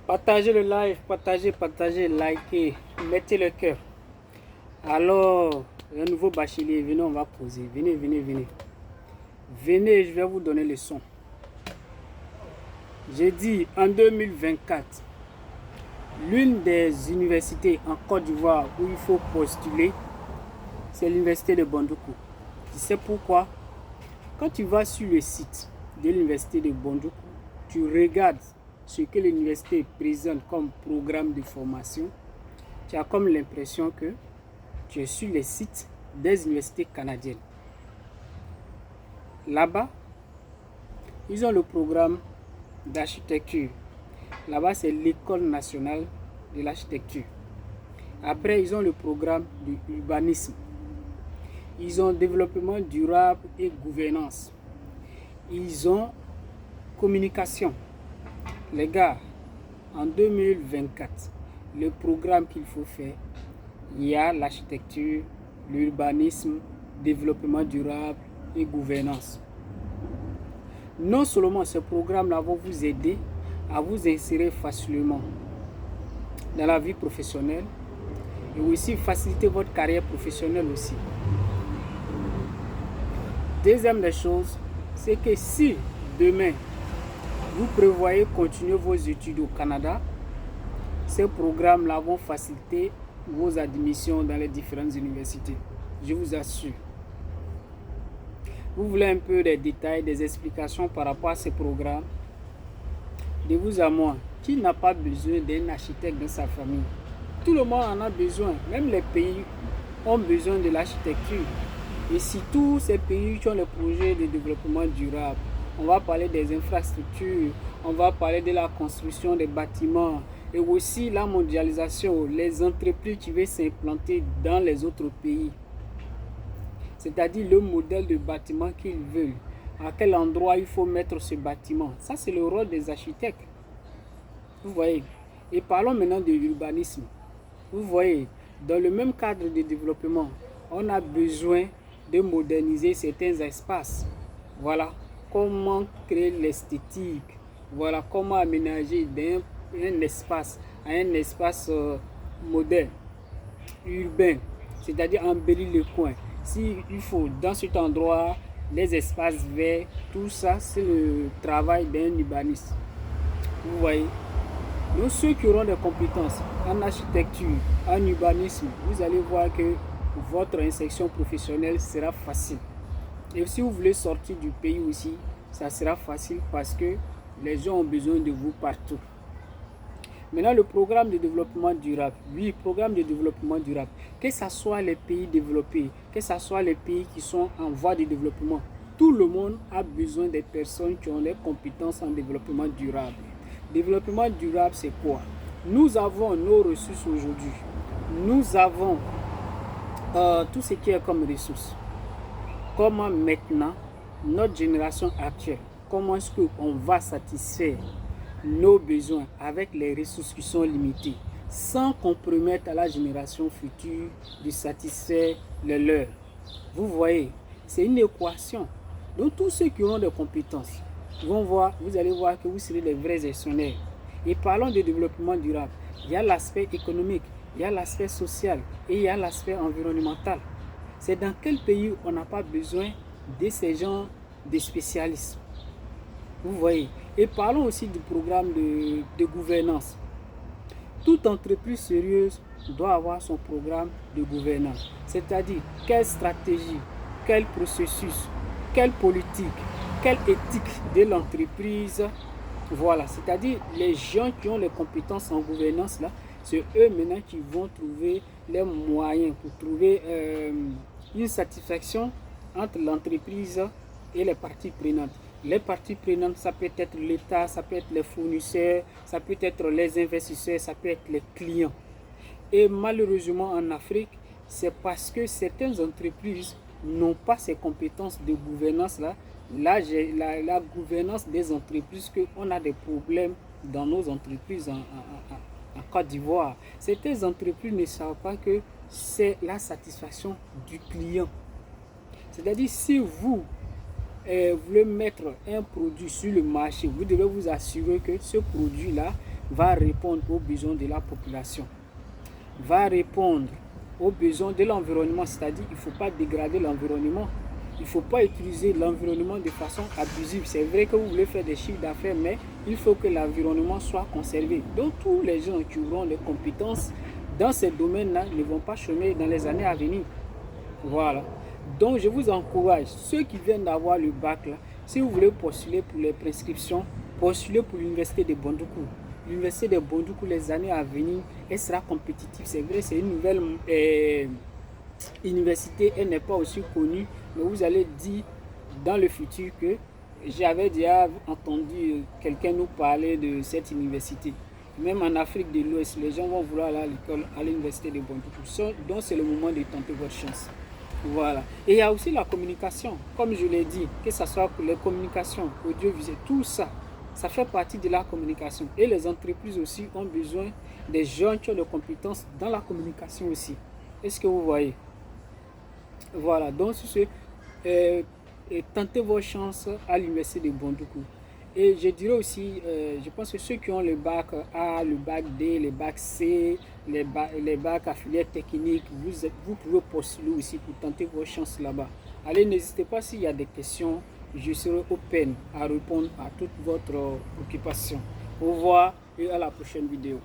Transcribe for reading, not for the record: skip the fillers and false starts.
Partagez le live, partagez, likez, mettez le cœur. Alors, un nouveau bachelier, venez, on va poser. Venez. Venez, je vais vous donner le son. J'ai dit en 2024, l'une des universités en Côte d'Ivoire où il faut postuler, c'est l'université de Bondoukou. Tu sais pourquoi? Quand tu vas sur le site de l'université de Bondoukou, tu regardes ce que l'université présente comme programme de formation, tu as comme l'impression que tu es sur les sites des universités canadiennes. Là-bas, ils ont le programme d'architecture. Là-bas, c'est l'école nationale de l'architecture. Après, ils ont le programme de l'urbanisme. Ils ont développement durable et gouvernance. Ils ont communication. Les gars, en 2024, le programme qu'il faut faire, il y a l'architecture, l'urbanisme, développement durable et gouvernance. Non seulement ce programme-là va vous aider à vous insérer facilement dans la vie professionnelle et aussi faciliter votre carrière professionnelle aussi. Deuxième des choses, c'est que si demain vous prévoyez continuer vos études au Canada, ces programmes-là vont faciliter vos admissions dans les différentes universités. Je vous assure. Vous voulez un peu des détails, des explications par rapport à ces programmes? De vous à moi, qui n'a pas besoin d'un architecte dans sa famille? Tout le monde en a besoin. Même les pays ont besoin de l'architecture. Et si tous ces pays qui ont les projets de développement durable, on va parler des infrastructures, on va parler de la construction des bâtiments et aussi la mondialisation, les entreprises qui veulent s'implanter dans les autres pays. C'est-à-dire le modèle de bâtiment qu'ils veulent, à quel endroit il faut mettre ce bâtiment. Ça, c'est le rôle des architectes. Vous voyez. Et parlons maintenant de l'urbanisme. Vous voyez, dans le même cadre de développement, on a besoin de moderniser certains espaces. Voilà. Comment créer l'esthétique. Voilà. Comment aménager d'un espace à un espace moderne, urbain. C'est-à-dire embellir le coin. S'il faut dans cet endroit, les espaces verts, tout ça, c'est le travail d'un urbaniste. Vous voyez. Donc ceux qui auront des compétences en architecture, en urbanisme, vous allez voir que votre insertion professionnelle sera facile. Et si vous voulez sortir du pays aussi, ça sera facile parce que les gens ont besoin de vous partout. Maintenant, le programme de développement durable. Oui, programme de développement durable. Que ce soit les pays développés, que ce soit les pays qui sont en voie de développement, tout le monde a besoin des personnes qui ont les compétences en développement durable. Développement durable, c'est quoi? Nous avons nos ressources aujourd'hui. Nous avons tout ce qui est comme ressources. Comment maintenant, notre génération actuelle, comment est-ce qu'on va satisfaire nos besoins avec les ressources qui sont limitées, sans compromettre à la génération future de satisfaire les leurs. Vous voyez, c'est une équation. Donc tous ceux qui ont des compétences, vous allez voir que vous serez des vrais gestionnaires. Et parlons de développement durable. Il y a l'aspect économique, il y a l'aspect social et il y a l'aspect environnemental. C'est dans quel pays on n'a pas besoin de ces gens de spécialistes? Vous voyez. Et parlons aussi du programme de gouvernance. Toute entreprise sérieuse doit avoir son programme de gouvernance. C'est-à-dire, quelle stratégie, quel processus, quelle politique, quelle éthique de l'entreprise. Voilà, c'est-à-dire les gens qui ont les compétences en gouvernance, là, c'est eux maintenant qui vont trouver les moyens pour trouver une satisfaction entre l'entreprise et les parties prenantes. Les parties prenantes, ça peut être l'État, ça peut être les fournisseurs, ça peut être les investisseurs, ça peut être les clients. Et malheureusement en Afrique, c'est parce que certaines entreprises n'ont pas ces compétences de gouvernance-là. La gouvernance des entreprises, qu'on a des problèmes dans nos entreprises en Côte d'Ivoire. Certaines entreprises ne savent pas que c'est la satisfaction du client. C'est-à-dire si vous voulez mettre un produit sur le marché, vous devez vous assurer que ce produit-là va répondre aux besoins de la population, va répondre aux besoins de l'environnement, c'est-à-dire il ne faut pas dégrader l'environnement, il ne faut pas utiliser l'environnement de façon abusive. C'est vrai que vous voulez faire des chiffres d'affaires, mais il faut que l'environnement soit conservé. Donc tous les gens qui auront les compétences dans ces domaines-là ne vont pas chômer dans les années à venir. Voilà. Donc je vous encourage, ceux qui viennent d'avoir le bac là, si vous voulez postuler pour les prescriptions, postulez pour l'université de Bondoukou. L'université de Bondoukou, les années à venir, elle sera compétitive. C'est vrai, c'est une nouvelle université, elle n'est pas aussi connue, mais vous allez dire dans le futur que j'avais déjà entendu quelqu'un nous parler de cette université. Même en Afrique de l'Ouest, les gens vont vouloir aller à l'école, à l'université de Bondoukou. Donc c'est le moment de tenter votre chance. Voilà. Et il y a aussi la communication, comme je l'ai dit, que ce soit pour les communications, audiovisuelles, tout ça, ça fait partie de la communication. Et les entreprises aussi ont besoin des gens qui ont des compétences dans la communication aussi. Est-ce que vous voyez? Voilà, donc sur ce, tentez vos chances à l'université de Bondoukou. Et je dirais aussi, je pense que ceux qui ont le bac A, le bac D, le bac C, les bacs à filière technique, vous pouvez postuler aussi pour tenter vos chances là-bas. Allez, n'hésitez pas s'il y a des questions, je serai open à répondre à toute votre occupation. Au revoir et à la prochaine vidéo.